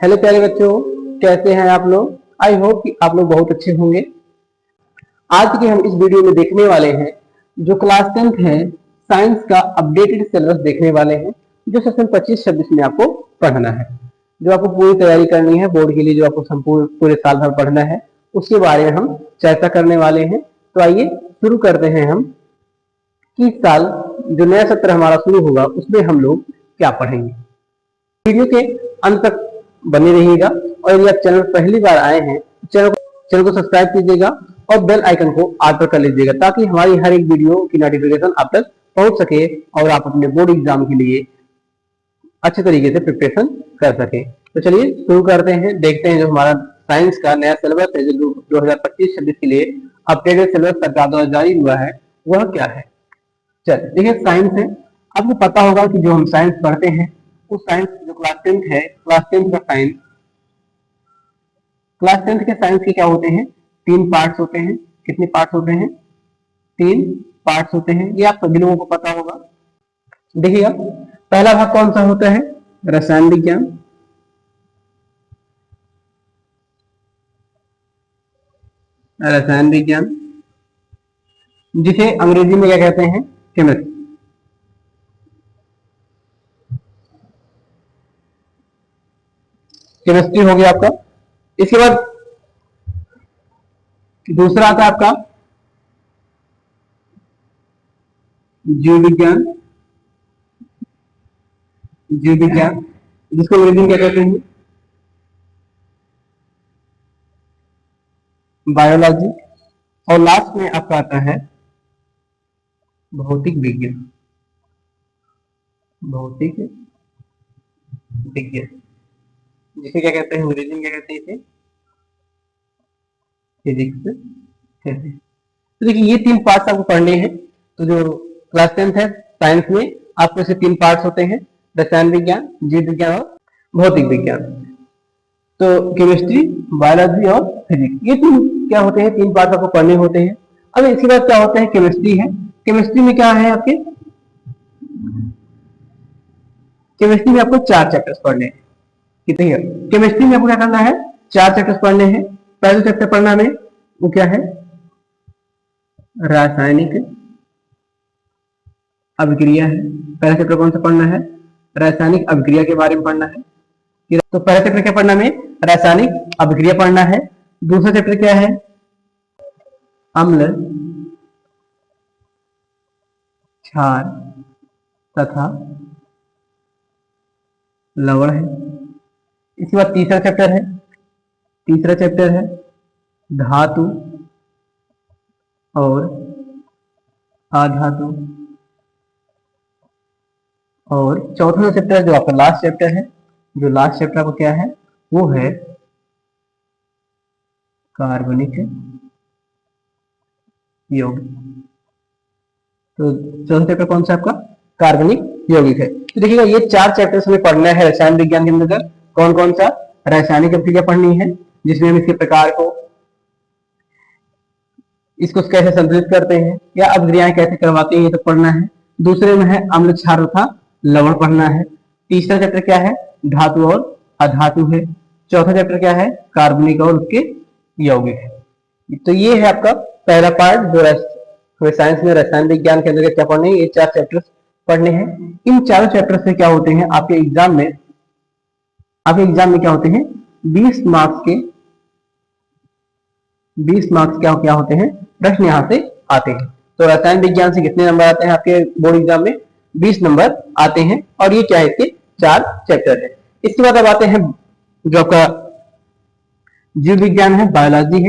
Hello प्यारे बच्चों, कैसे हैं आप लोग। आई होप कि आप लोग बहुत अच्छे होंगे। आज के हम इस वीडियो में देखने वाले हैं जो क्लास 10th है साइंस का अपडेटेड सिलेबस देखने वाले हैं, जो सेशन 25-26 में आपको पढ़ना है, जो आपको पूरी तैयारी करनी है बोर्ड के लिए, जो आपको संपूर्ण पूरे साल भर पढ़ना है, उसके बारे में हम चर्चा करने वाले हैं। तो आइए शुरू करते हैं हम कि इस साल जो नया सत्र हमारा शुरू होगा उसमें हम लोग क्या पढ़ेंगे। वीडियो के अंत तक बने रहिएगा और यदि आप चैनल पहली बार आए हैं चैनल को सब्सक्राइब कीजिएगा और बेल आइकन को ऑल पर कर लीजिएगा ताकि हमारी हर एक वीडियो की नोटिफिकेशन आप तक पहुंच सके और आप अपने बोर्ड एग्जाम के लिए अच्छे तरीके से प्रिपरेशन कर सके। तो चलिए शुरू करते हैं, देखते हैं जो हमारा साइंस का नया सिलेबस है जो 2025-26 के लिए अपडेटेड सिलेबस सरकार द्वारा जारी हुआ है वह क्या है। चल देखिए, साइंस है, आपको पता होगा कि जो हम साइंस पढ़ते हैं उस साइंस जो क्लास 10th है, क्लास 10th का साइंस, क्लास 10th के साइंस के क्या होते हैं, 3 पार्ट्स होते हैं। कितने पार्ट्स होते हैं? 3 पार्ट्स होते हैं, ये आप सभी लोगों को पता होगा। देखिएगा, पहला भाग कौन सा होता है? रसायन विज्ञान। रसायन विज्ञान जिसे अंग्रेजी में क्या कहते हैं? केमिस्ट्री। केमिस्ट्री हो गया आपका। इसके बाद दूसरा आता है आपका जीव विज्ञान। जीव विज्ञान जिसको अंग्रेजी में क्या कहते हैं? बायोलॉजी। और लास्ट में आपका आता है भौतिक विज्ञान। भौतिक विज्ञान जिसे क्या कहते हैं अंग्रेजी में? क्या कहते हैं इसे? फिजिक्स कहते हैं। तो देखिए, ये 3 पार्ट्स आपको पढ़ने हैं। तो जो क्लास 10th है साइंस में आपको ऐसे 3 पार्ट्स होते हैं, रसायन विज्ञान, जीव विज्ञान और भौतिक विज्ञान। तो केमिस्ट्री, बायोलॉजी और फिजिक्स, ये 3 क्या होते हैं? 3 पार्ट्स आपको पढ़ने होते हैं। अब इसके बाद क्या होता है? केमिस्ट्री है। केमिस्ट्री में क्या है आपके? केमिस्ट्री में आपको 4 चैप्टर्स पढ़ने हैं। कितने हैं? केमिस्ट्री में आपको क्या करना है? 4 चैप्टर्स पढ़ने हैं। पहला चैप्टर पढ़ना में वो क्या है? रासायनिक अभिक्रिया है। पहला चैप्टर कौन सा पढ़ना है? रासायनिक अभिक्रिया के बारे में पढ़ना है। तो पहला चैप्टर क्या पढ़ना में? रासायनिक अभिक्रिया पढ़ना है। दूसरा चैप्टर क्या है? अम्ल, क्षार तथा लवण है। इसके बाद तीसरा चैप्टर है धातु और अधातु। और चौथा चैप्टर जो आपका लास्ट चैप्टर है, जो लास्ट चैप्टर आपको क्या है? वो है कार्बनिक यौगिक। तो चौथा चैप्टर कौन सा आपका? कार्बनिक यौगिक है। तो देखिएगा, ये 4 चैप्टर्स हमें पढ़ना है रसायन विज्ञान के अंदर। कौन कौन सा? रासायनिक अभिक्रिया पढ़नी है जिसमें हम इसके प्रकार को, इसको कैसे संतुलित करते हैं या अभिक्रियाएं कैसे करवाते हैं, ये तो पढ़ना है। दूसरे में है अम्ल, क्षार तथा लवण पढ़ना है। तीसरा चैप्टर क्या है? धातु और अधातु है। चौथा चैप्टर क्या है? कार्बनिक और उसके यौगिक है। तो ये है आपका पहला पार्ट जो साइंस में रसायन विज्ञान के अंदर क्या पढ़ने हैं? ये 4 चैप्टर्स पढ़ने हैं। इन 4 चैप्टर से क्या होते हैं आपके एग्जाम में? आपके एग्जाम में क्या होते हैं? 20 मार्क्स क्या होते हैं? प्रश्न यहाँ से आते हैं। तो रसायन विज्ञान से कितने नंबर आते हैं आपके बोर्ड एग्जाम में? 20 नंबर आते हैं। और ये क्या है? इसके 4 चैप्टर है। इसके बाद अब आते हैं जो आपका जीव विज्ञान है, बायोलॉजी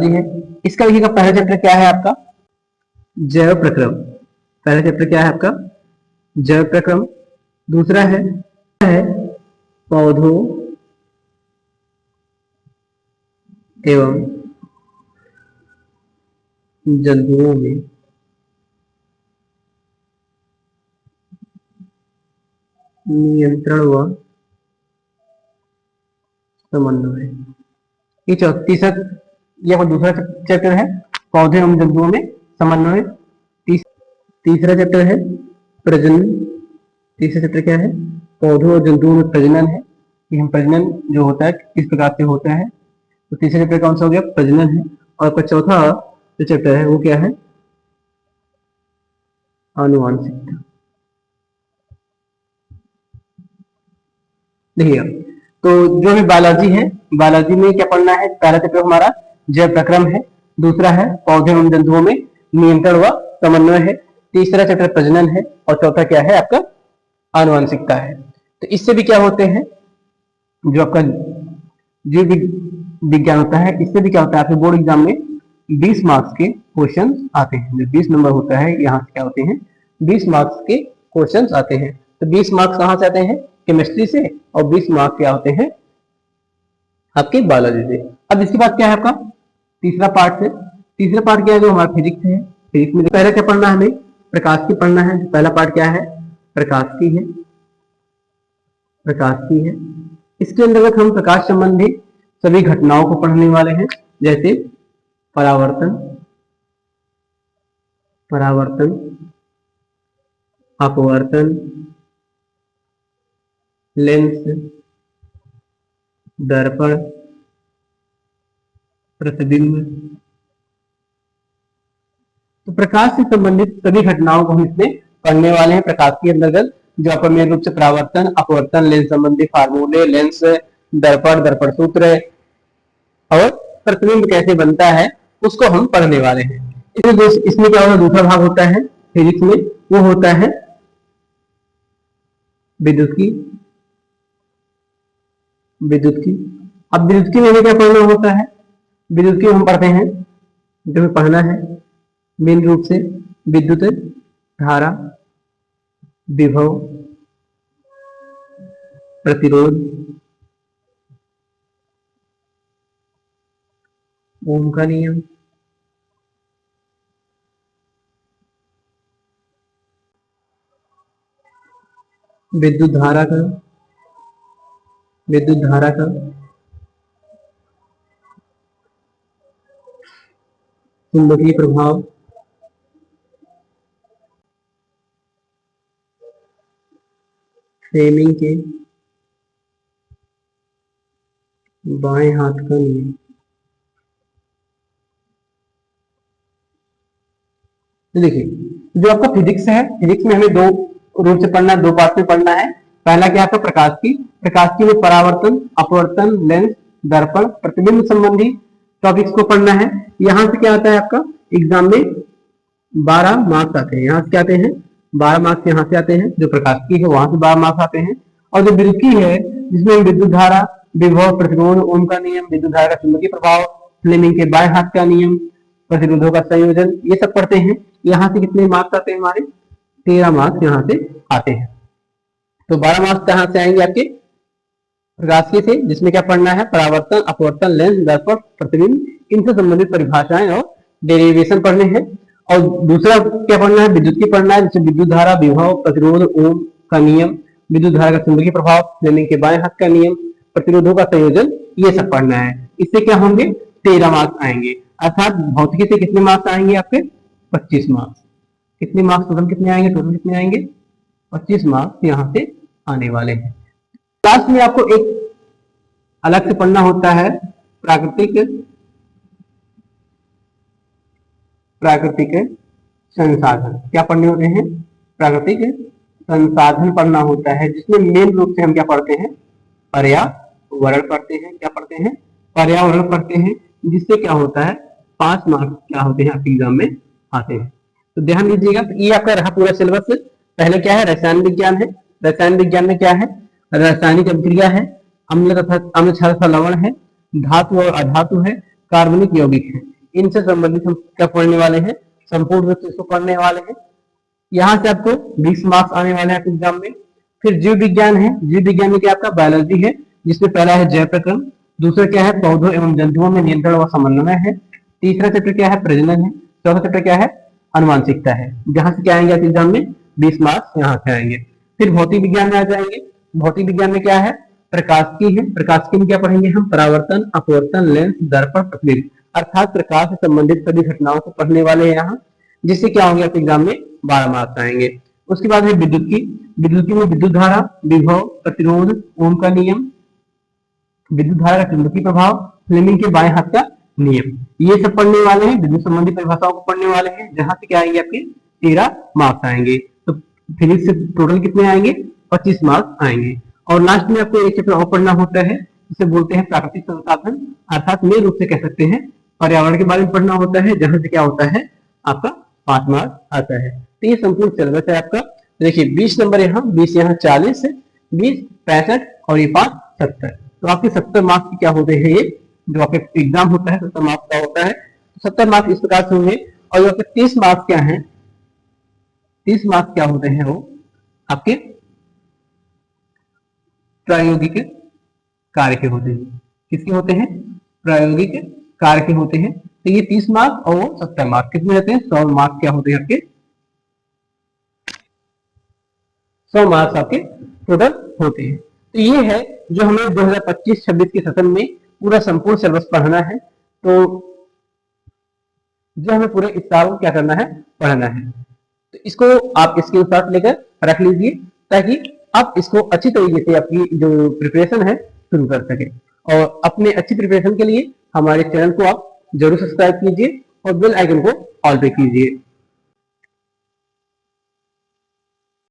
है। इसका देखिएगा, पहला चैप्टर क्या है आपका? जैव प्रक्रम। पहला चैप्टर क्या है आपका? जैव प्रक्रम। दूसरा है पौधों एवं जंतुओं में नियंत्रण व समन्वय। ये तीसरा, ये दूसरा चैप्टर है पौधे एवं जंतुओं में समन्वय। तीसरा चैप्टर है प्रजनन। तीसरा चैप्टर क्या है? पौधों और जंतुओं में प्रजनन है कि हम प्रजनन जो होता है किस प्रकार से होता है। तो तीसरा चैप्टर कौन सा हो गया, प्रजनन है। और आपका चौथा जो चैप्टर है वो क्या है, आनुवांशिकता। देखिए तो जो भी बायोलॉजी है, बायोलॉजी में क्या पढ़ना है, पहला चैप्टर हमारा जैव प्रक्रम है, दूसरा है पौधे एवं जंतुओं में नियंत्रण व समन्वय है, तीसरा चैप्टर प्रजनन है और चौथा क्या है आपका आनुवांशिकता है। तो इससे भी क्या होते हैं, जो आपका जीव विज्ञान होता है, इससे भी क्या होता है आपके बोर्ड एग्जाम में 20 मार्क्स के क्वेश्चन आते हैं। जो 20 नंबर होता है यहाँ से क्या होते हैं 20 मार्क्स के क्वेश्चन आते हैं। तो 20 मार्क्स कहाँ से आते हैं, केमिस्ट्री से, और 20 मार्क्स क्या होते हैं आपके बायोलॉजी से। अब इसके बाद क्या है आपका तीसरा पार्ट है। तीसरा पार्ट क्या है, जो हमारा फिजिक्स है। फिजिक्स में पहले क्या पढ़ना है, हमें प्रकाश की पढ़ना है। पहला पार्ट क्या है, प्रकाश की है, प्रकाश की है। इसके अंतर्गत हम प्रकाश संबंधी सभी घटनाओं को पढ़ने वाले हैं, जैसे परावर्तन, परावर्तन, अपवर्तन, लेंस, दर्पण, प्रतिबिंब। तो प्रकाश से संबंधित सभी घटनाओं को हम इसमें पढ़ने वाले हैं प्रकाश के अंतर्गत, जो आपका मेन रूप से परावर्तन, अपवर्तन, लेंस संबंधी फार्मूले, लेंस, दर्पण, दर्पण सूत्र और प्रतिबिंब कैसे बनता है उसको हम पढ़ने वाले हैं। इसमें क्या होता है, दूसरा भाग होता है फिजिक्स में, वो होता है विद्युत की। अब विद्युत की में क्या पढ़ना होता है, विद्युत की हम पढ़ते हैं, जो हमें पढ़ना है मेन रूप से विद्युत धारा, विभव, प्रतिरोध, ओम का नियम, विद्युत धारा का चुंबकीय प्रभाव, फ्लेमिंग के बाएं हाथ का नियम। तो देखिए जो आपका फिजिक्स है, फिजिक्स में हमें दो रूप से पढ़ना है, दो पार्ट में पढ़ना है। पहला क्या है प्रकाश की में परावर्तन, अपवर्तन, लेंस, दर्पण, प्रतिबिंब संबंधी टॉपिक्स को पढ़ना है। यहाँ से क्या आता है आपका एग्जाम में 12 मार्क्स आते हैं। यहाँ से क्या आते हैं 12 मार्क्स यहाँ से आते हैं, जो प्रकाश की है वहां से 12 मार्क्स आते हैं। और जो विद्युत की है जिसमें विद्युत धारा, विभव, प्रतिरोध, ओम का नियम, विद्युत धारा का चुंबकीय प्रभाव, फ्लेमिंग के बाएं हाथ का नियम, प्रतिरोधों का संयोजन, ये सब पढ़ते हैं। यहाँ से कितने मार्क्स आते हैं हमारे 13 मार्क्स यहाँ से आते हैं। तो 12 मार्क्स कहाँ से आएंगे आपके प्रकाशीय से, जिसमें क्या पढ़ना है परावर्तन, अपवर्तन, लेंस, दर्पण, प्रतिबिंब, इनसे संबंधित परिभाषाएं और डेरिवेशन पढ़ने हैं। और दूसरा क्या पढ़ना है विद्युत की पढ़ना है, जैसे विद्युत धारा, विभव, प्रतिरोध, ओम का नियम, विद्युत धारा का चुंबकीय प्रभाव, फ्लेमिंग के बाएं हाथ का नियम, प्रतिरोधों का संयोजन, ये सब पढ़ना है। इससे क्या होंगे 13 मार्क्स आएंगे। अर्थात भौतिकी से कितने मार्क्स आएंगे आपके 25 मार्क्स। कितने मार्क्स टोटल कितने आएंगे, टोटल कितने आएंगे 25 मार्क्स यहाँ से आने वाले हैं। क्लास में आपको एक अलग से पढ़ना होता है प्राकृतिक संसाधन। क्या पढ़ने होते हैं, प्राकृतिक संसाधन पढ़ना होता है, जिसमें मेन रूप से हम क्या पढ़ते हैं पर्यावरण पढ़ते हैं। क्या पढ़ते हैं पर्यावरण पढ़ते हैं, जिससे क्या होता है 5 मार्क्स क्या होते हैं आपके एग्जाम में आते हैं। तो ध्यान दीजिएगा, तो ये आपका रहा पूरा सिलेबस। पहले क्या है रसायन विज्ञान है, रसायन विज्ञान में क्या है रासायनिक अभिक्रिया है, अम्ल तथा अम्ल क्षार लवण है, धातु और अधातु है, कार्बनिक यौगिक है। इनसे संबंधित हम क्या पढ़ने वाले हैं, संपूर्ण रूप से इसको पढ़ने वाले हैं। यहाँ से आपको 20 मार्क्स आने वाले हैं एग्जाम में। फिर जीव विज्ञान है, जीव विज्ञान में क्या आपका बायोलॉजी है, जिसमें पहला है जैव प्रक्रम, दूसरा क्या है पौधों एवं जंतुओं में नियंत्रण व समन्वय है, तीसरा चैप्टर क्या है प्रजनन है, चौथा चैप्टर क्या है आनुवांशिकता है। जहां से क्या आएंगे एग्जाम में 20 मार्क्स यहाँ से आएंगे। फिर भौतिक विज्ञान में आ जाएंगे। भौतिक विज्ञान में क्या है प्रकाश की है, प्रकाश की में क्या पढ़ेंगे हम परावर्तन, अपवर्तन, लेंस, दर्पण, प्रतिबिंब, अर्थात प्रकाश से संबंधित सभी घटनाओं को पढ़ने वाले हैं यहाँ, जिससे क्या होंगे आपके एग्जाम में 12 मार्क्स आएंगे। उसके बाद है विद्युत की में विद्युत धारा, विभव, प्रतिरोध, ओम का नियम, विद्युत धारा का चुंबकीय प्रभाव, फ्लेमिंग के बाएं हाथ का नियम, ये सब पढ़ने वाले हैं। विद्युत संबंधी परिभाषाओं को पढ़ने वाले हैं, जहां से क्या आएंगे आपके 13 मार्क्स आएंगे। तो फिजिक्स से टोटल कितने आएंगे? 25 मार्क्स आएंगे। और लास्ट में आपको एक चैप्टर और पढ़ना होता है, जिसे बोलते हैं प्राकृतिक संसाधन, अर्थात मेन रूप से कह सकते हैं पर्यावरण के बारे में पढ़ना होता है, जहां से क्या होता है आपका 5 मार्क्स आता है। तो ये संपूर्ण सिलेबस है आपका। देखिए 20 नंबर यहाँ, 20 यहाँ, 40 है, 20 65 और ये 5 70। तो आपके 70 मार्क्स की क्या होते हैं, ये जो आपके एग्जाम होता है 70 मार्क्स का होता है। 70 मार्क्स इस प्रकार से होंगे। और जो आपके 30 मार्क्स क्या है, 30 मार्क्स क्या होते हैं, वो आपके प्रायोगिक कार्य के होते हैं। किसके होते हैं? प्रायोगिक कार्य के होते हैं। तो ये 30 मार्क्स और 70 मार्क्स कितने रहते हैं? 100 मार्क्स क्या होते हैं आपके? 100 मार्क्स आपके टोटल होते हैं। तो ये है जो हमें 2025-26 के सेशन में पूरा संपूर्ण सिलेबस पढ़ना है। तो जो हमें पूरे इस साल क्या करना है, पढ़ना है। तो इसको आप इसके साथ लेकर रख लीजिए, ताकि आप इसको अच्छी तरीके से अपनी जो प्रिपरेशन है शुरू कर सके। और अपने अच्छी प्रिपरेशन के लिए हमारे चैनल को आप जरूर सब्सक्राइब कीजिए और बेल आइकन को ऑल पे कीजिए।